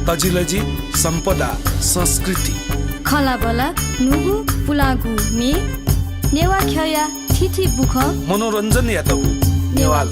तजिलजी सम्पदा संस्कृति खलाबला नुगु पुलागु मे नेवा खया थिथि बुख मनोरञ्जन यादव नेवाल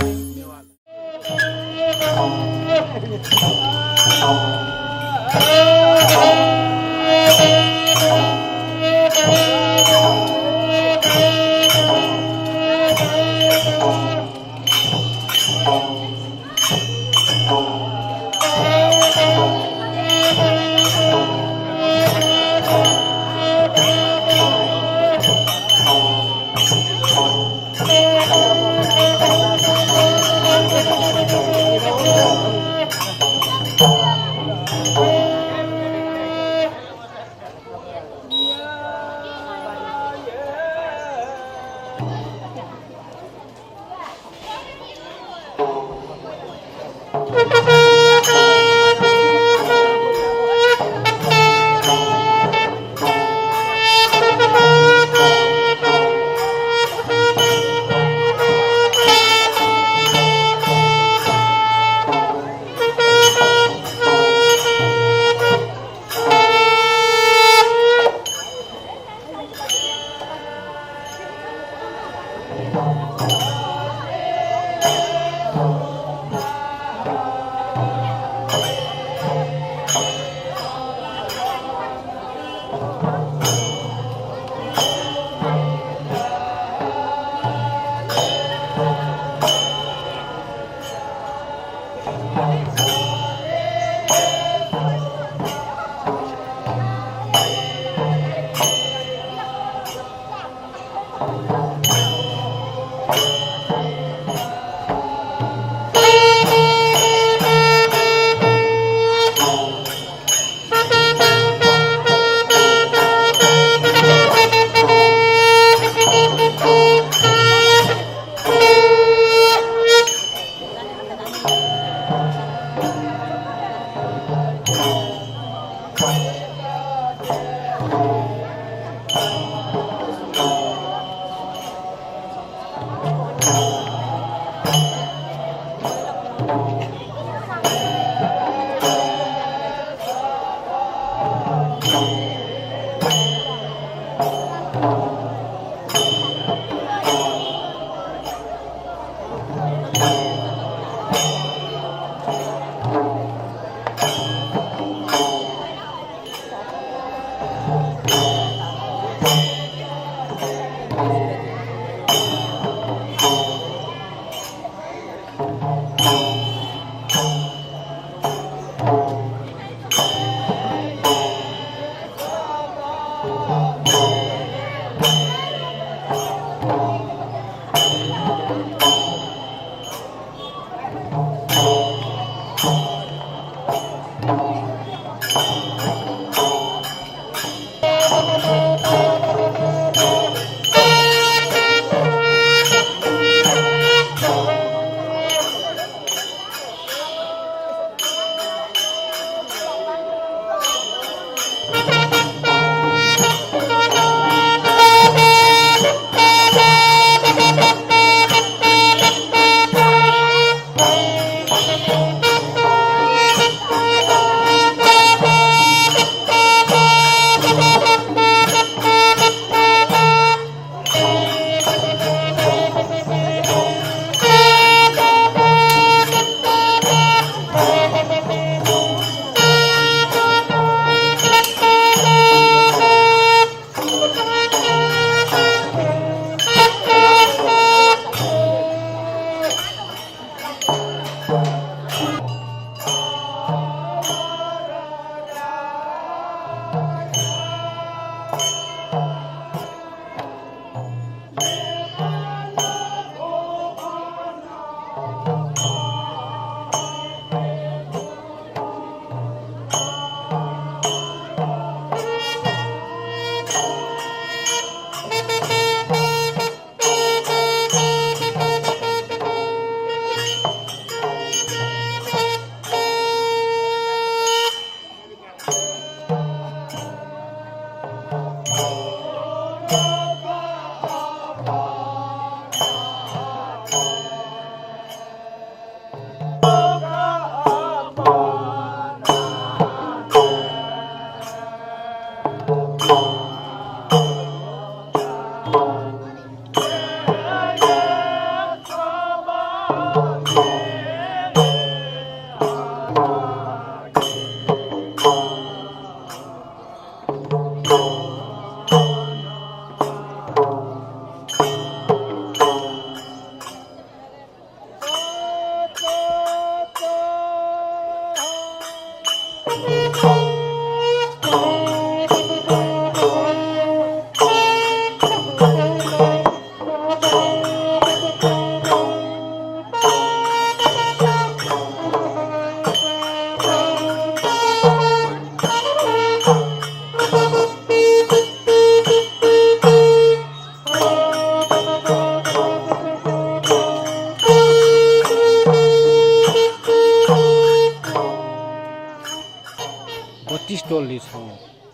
टोलले छौँ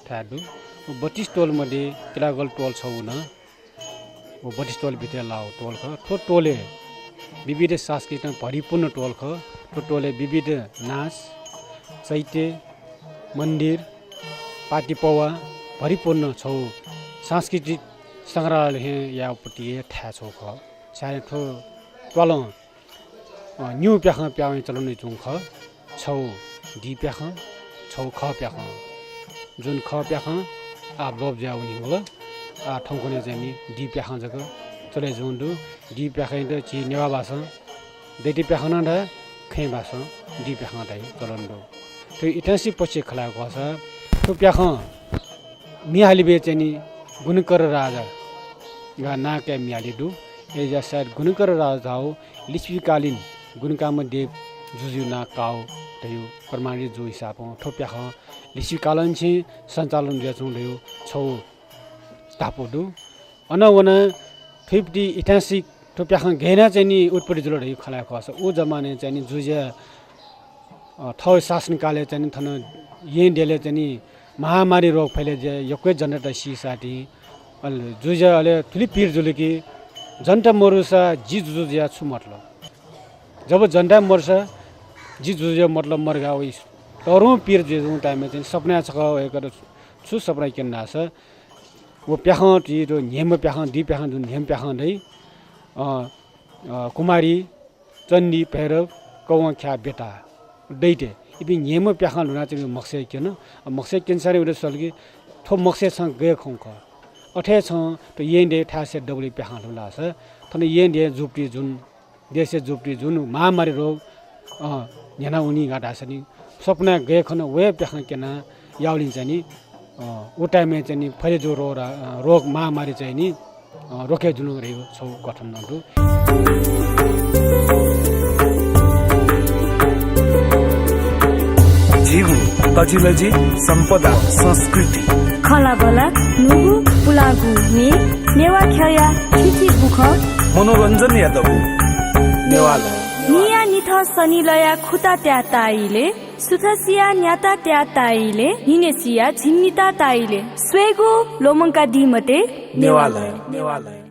थाहा 32 टोलमध्ये किलागल टोल छौँ न 32 टोलभित्र लाओ टोल ख ठो टोले विविध सांस्कृतिक भरिपूर्ण टोल ख ठो टोले विविध नाच चैते मन्दिर पार्टी पौवा भरिपूर्ण छौँ सांस्कृतिक सङ्ग्रहालय यापट्टि थाहा छौँ ख चाहे ठो टोल न्यू प्याखा प्याउने चलाउने जुन ख छौ डी प्याखा छौ ख प्याखा जुन ख प्याखा आ लोभ जाउनी होला आ ठौकने चाहिँ डी प्याखा जक चले जुन्दु डी प्याखा द ची नेवा भाषा देटी प्याखा न खै भाषा डी प्याखा दाइ चलन्दो त्यो इतिहास पछि खला गछ त्यो प्याखा मिहाली बे चाहिँ गुणकर राजा गा नाके मिहाली दु एजा सायद गुणकर राजा हो लिच्छवीकालीन गुणकाम देव जुजु ना काउ त्यो प्रमाणित जो हिसाब हो ठोप्या ख लिच्छवीकालीन चाहिँ सञ्चालन गर्छौं थियो छौ तापोदु अनवना 50 ऐतिहासिक ठोप्या ख घेना चाहिँ नि उत्पत्ति जुल रही खला खस ओ जमाने चाहिँ नि जुजा थौ शासनकालले चाहिँ थन यही डेले चाहिँ नि महामारी रोग फैले जे यकै जनता सिसाटी अल जुजा अले थुली पीर जुलकी जनता मरुसा जी जुजुया छु मतलब जब जनता मर्सा जी जुजुया मतलब मरगा वइ तरुं पीर जुजु टाइम में चाहिँ सपना छ एकर छु सपना केन्ना छ वो प्याखा टी रो नेम प्याखा दी प्याखा जुन नेम प्याखा दै कुमारी चण्डी भैरव कौवा ख्या बेटा दैटे इबि नेम प्याखा लुना चाहिँ मक्से केन मक्से केन्सारे उले सल्की थो मक्से सँग गए खौख अठे छ त येन्दे ठासे डबली प्याखा लुला छ थने येन्दे जुप्टी जुन देशे जुप्टी जुन महामारी रोग नेना उनी गाडा छनी सपना गए खन वे प्याखा केना याउलिन चाहिँ नि ओ टाइममा चाहिँ नि फैले जो रोग महामारी चाहिँ नि रोके जुन रहेको छौ गठन नदु जीवु तजिलजी सम्पदा संस्कृति खला बला नुगु पुलागु मे नेवा खया थिथि बुख मनोरञ्जन यादव नेवाला निया निथ सनिलया खुता त्या ताइले सुथसिया न्याता त्या ताइले हिनेसिया झिन्निता ताइले स्वेगु लोमंका दिमते नेवाला नेवाला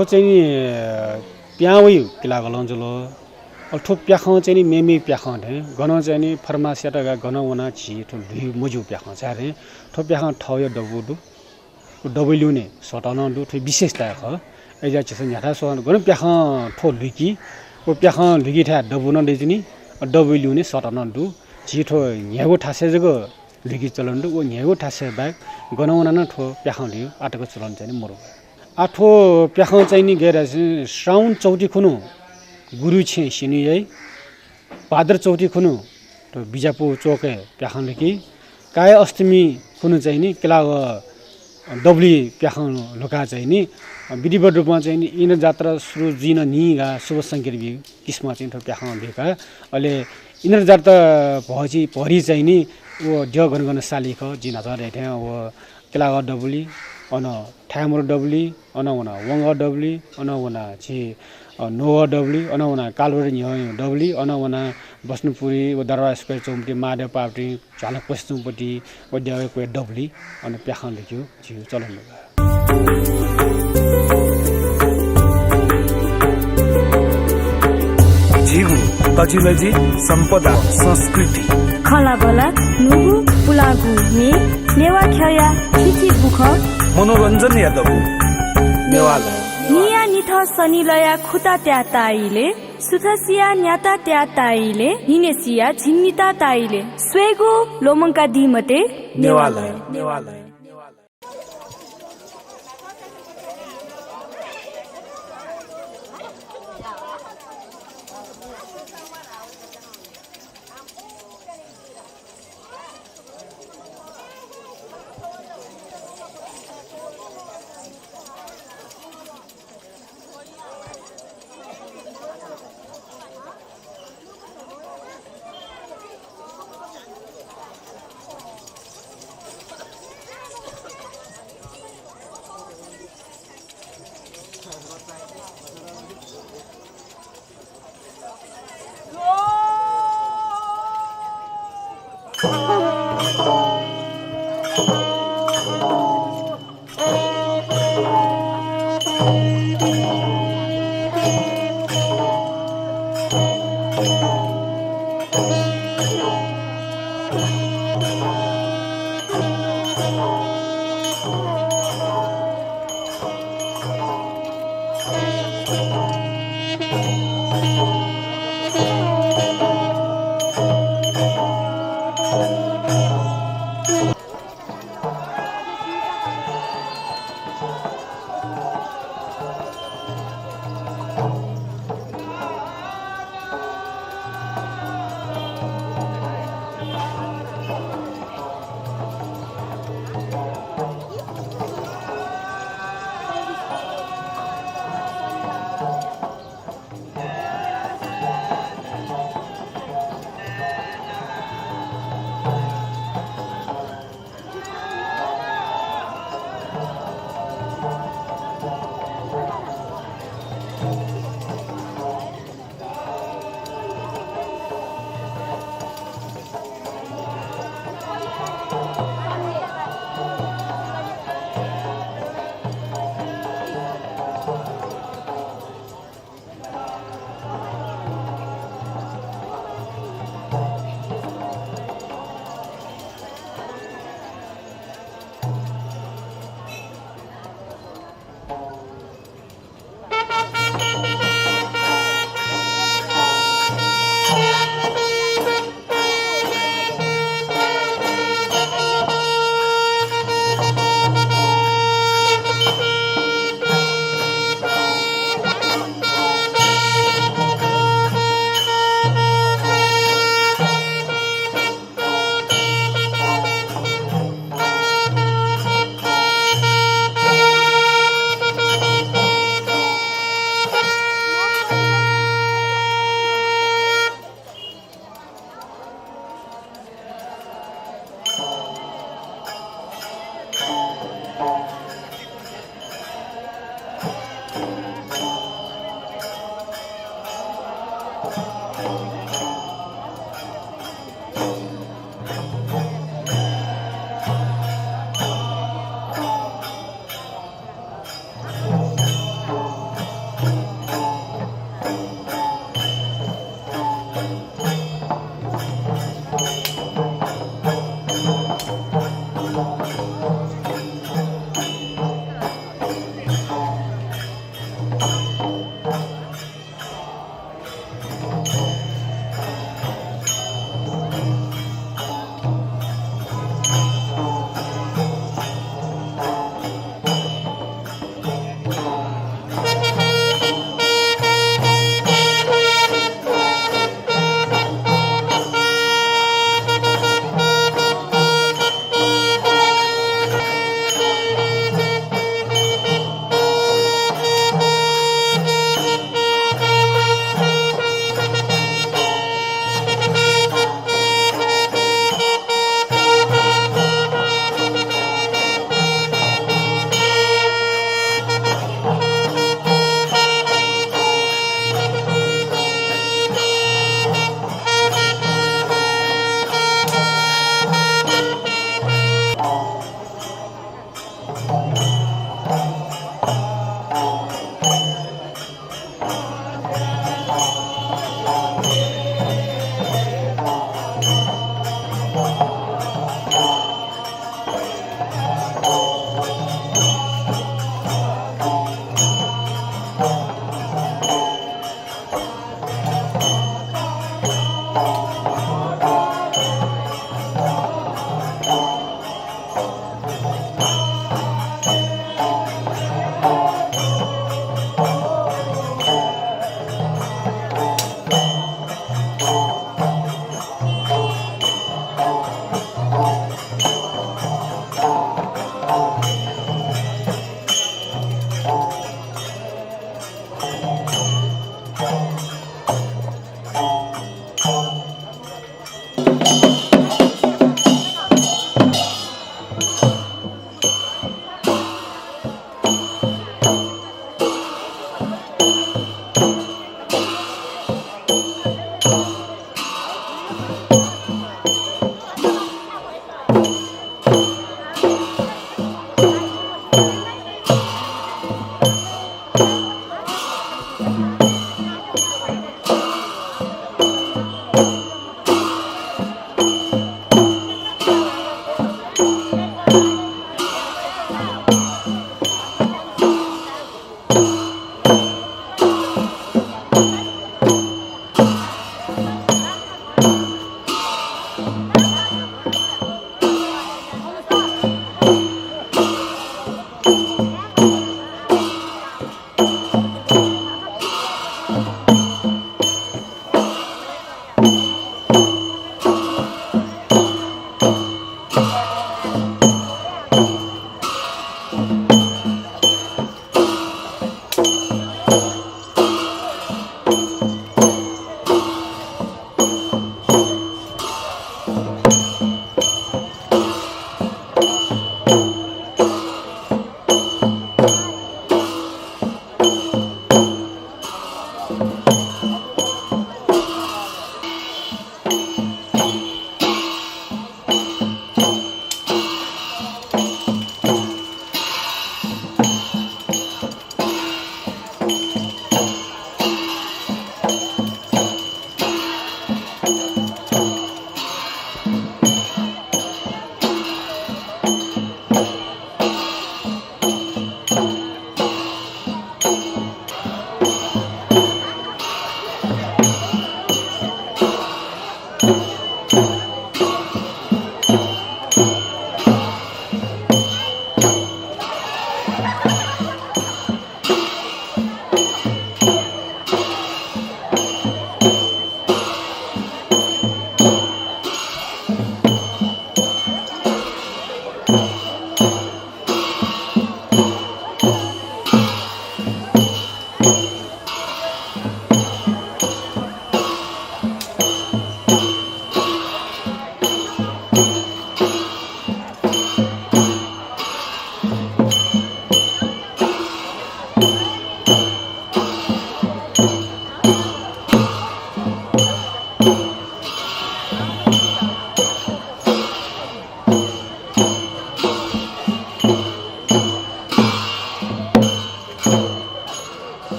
ठो चाहिँ प्याउै किला गलन्जलो ठो प्याख चाहिँ मेमे प्याख थे गन चाहिँ फर्मासियाटा गन वना छि ठो लुइ मुजु प्याख छारे ठो प्याख ठयो डबुडु डबल्यू ने सटान दु ठो विशेषता ख एजा छ न्याथा सो गन प्याख ठो लुकी ओ प्याख लुकी था डबुन देजनी डबल्यू ने सटान दु छि ठो न्यागो ठासे जगो लुकी चलन दु ओ न्यागो ठासे बाग गन वना न ठो प्याख लियो आटको चलन चाहिँ मरो आठो प्याख चाहिँ नि गएर श्रावण चौथी खुनु गुरु छे सिनी है भाद्र चौथी खुनु तो बिजापुर चौके प्याख लुकी काय अष्टमी खुनु चाहिँ नि केला डबली प्याख लुका चाहिँ नि विधिवत रूपमा चाहिँ नि इन्द्र जात्रा सुरु जिन निगा शुभ संकेत बि किस्मा चाहिँ प्याख लेका अहिले इन्द्र जात्रा भजी भरि चाहिँ नि वो ज गन सालिख जिन हजार थे वो केला डबली अन ठ्यामरो डबली अनवना वंग डबली अनवना छि नोवा डबली अनवना कालवरी न्य डबली अनवना बस्नुपुरी व दरबार स्क्वायर चौमटी माधव पार्टी झालक पश्चिमपट्टि वड्यावे को डबली अनि प्याख लेख्यो छि चलन झिगु तजिलजी सम्पदा संस्कृति खलाबला नुगु पुलागु ने नेवा ख्या छिछि बुख मनोरञ्जन यादव नेवाला निया निथ सनिलया खुता त्या ताइले सुथसिया न्याता त्या ताइले हिनेसिया झिन्निता ताइले स्वेगु लोमंका दिमते नेवाला नेवाला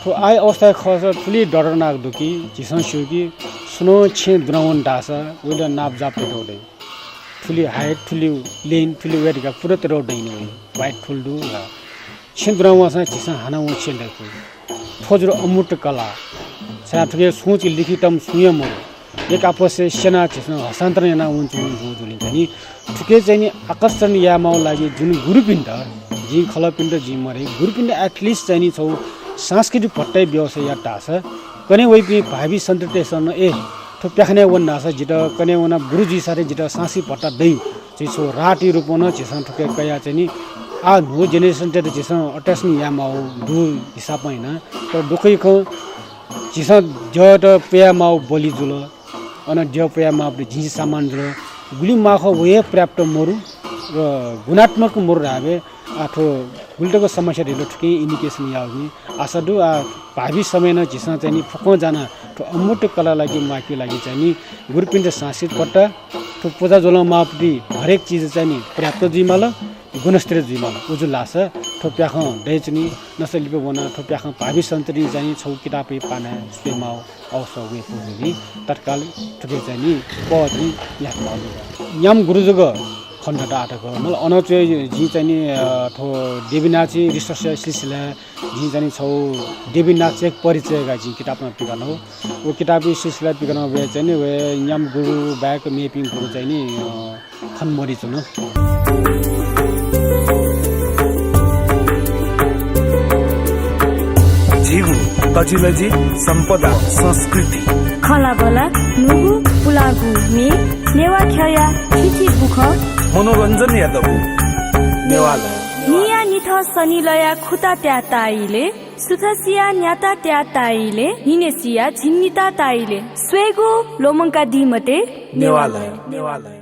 तो आय अवस्था खस ठुली डरनाक दुकी जिसन सुकी सुनो छे द्राउन डासा उले नाप जाप रोडे ठुली हाइट ठुली लेन ठुली वेट का पुरो रोड दैन वे वाइट ठुलदु ला छे द्राउन सा जिसन हाना उ छे लेको फोजरो अमुट कला साथके सोच लिखितम सुयम एक आपसे सेना जिसन हस्तान्तरण ना उन जुन नि ठुके चाहिँ नि आकर्षण यामाउ लागि जुन गुरुपिण्ड जी खलपिण्ड जी मरे गुरुपिण्ड एटलिस्ट चाहिँ नि छौ सांस्कृतिक पट्टै व्यवसाय या टास कने वइ पि भावी सन्ततिसन ए ठो प्याखने वन नास जित कने वना गुरुजी सारे जित सांसी पट्टा दै चिसो राटी रूपमा चिसन ठुके कया चाहिँ नि आ नु जेनेरेसन चाहिँ चिसन अट्यास नि यामा हो दु हिसाब हैन तर दुखै ख चिसन जट पेया माउ बोली जुल अन ज पेया मा झिझी सामान जुल गुली माख वे पर्याप्त मरु र गुणात्मक मरु राबे आठो गुल्टको समस्या ढिलो ठुके इन्डिकेसन याउनी आशा दु आ भावी समयमा झिसन चाहिँ नि फुको जाना ठो अमुट कला लागि माकी लागि चाहिँ नि गुरुपिण्ड शासित पट्टा ठो पूजा जोला मापदी हरेक चीज चाहिँ नि पर्याप्त जिमाल गुणस्तर जिमाल उजुल लास ठो प्याख दैचनी नसलिपे बना ठो प्याख भावी सन्तरी चाहिँ छौ किताबे पाना स्पेमाउ अवसर वे पुगि तत्काल ठुके चाहिँ नि पदि याक याम गुरुजग खण्डटा आटक मल अनचे जी चाहिँ नि ठो देवीनाची रिसर्च सिलसिला जी चाहिँ छौ देवीनाच एक परिचयका जी किताबमा पिकन हो वो किताबी सिलसिला पिकन वे चाहिँ नि वे याम गुरु ब्याक मेपिङ गुरु चाहिँ नि खनमरी छन जीगु तजिलजी सम्पदा संस्कृति खला बला नुगु पुलागु मे नेवा ख्या खिची बुख मनोरञ्जन यादव नेवाला निया निथ सनिलया खुता त्या ताइले सुथसिया न्याता त्या ताइले हिनेसिया झिन्निता ताइले स्वेगु लोमंका दिमते नेवाला नेवाला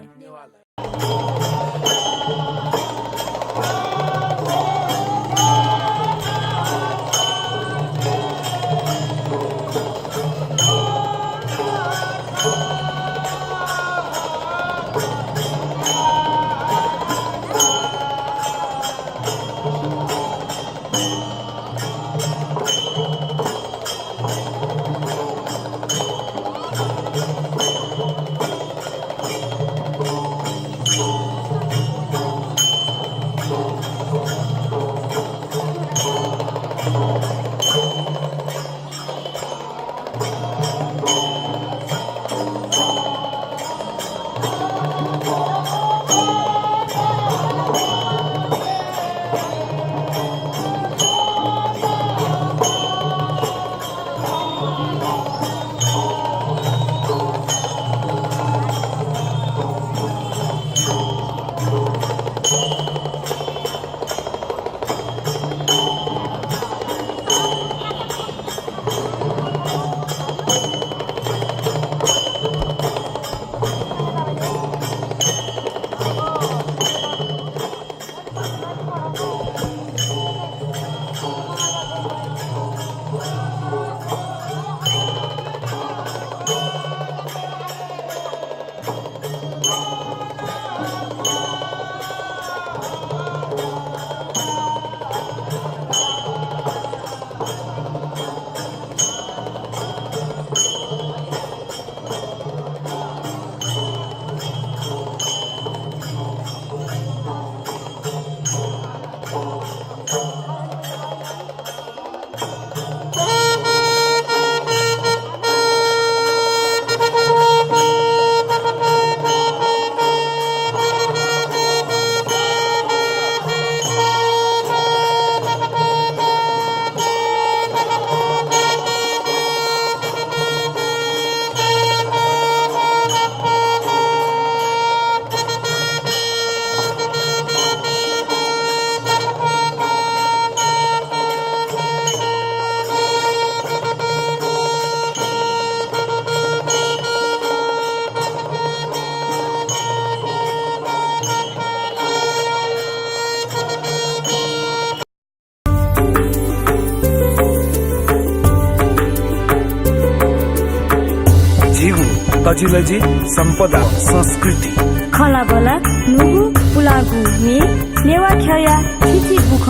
तजिलजी सम्पदा संस्कृति खला बला नुगु पुलागु मे नेवा ख्या खिची बुख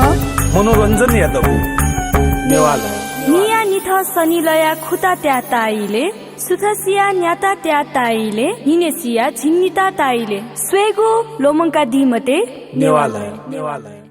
मनोरञ्जन यादव नेवाला निया निथ सनिलया खुता त्या ताइले सुथसिया न्याता त्या ताइले हिनेसिया झिन्निता ताइले स्वेगु लोमंका दिमते नेवाला नेवाला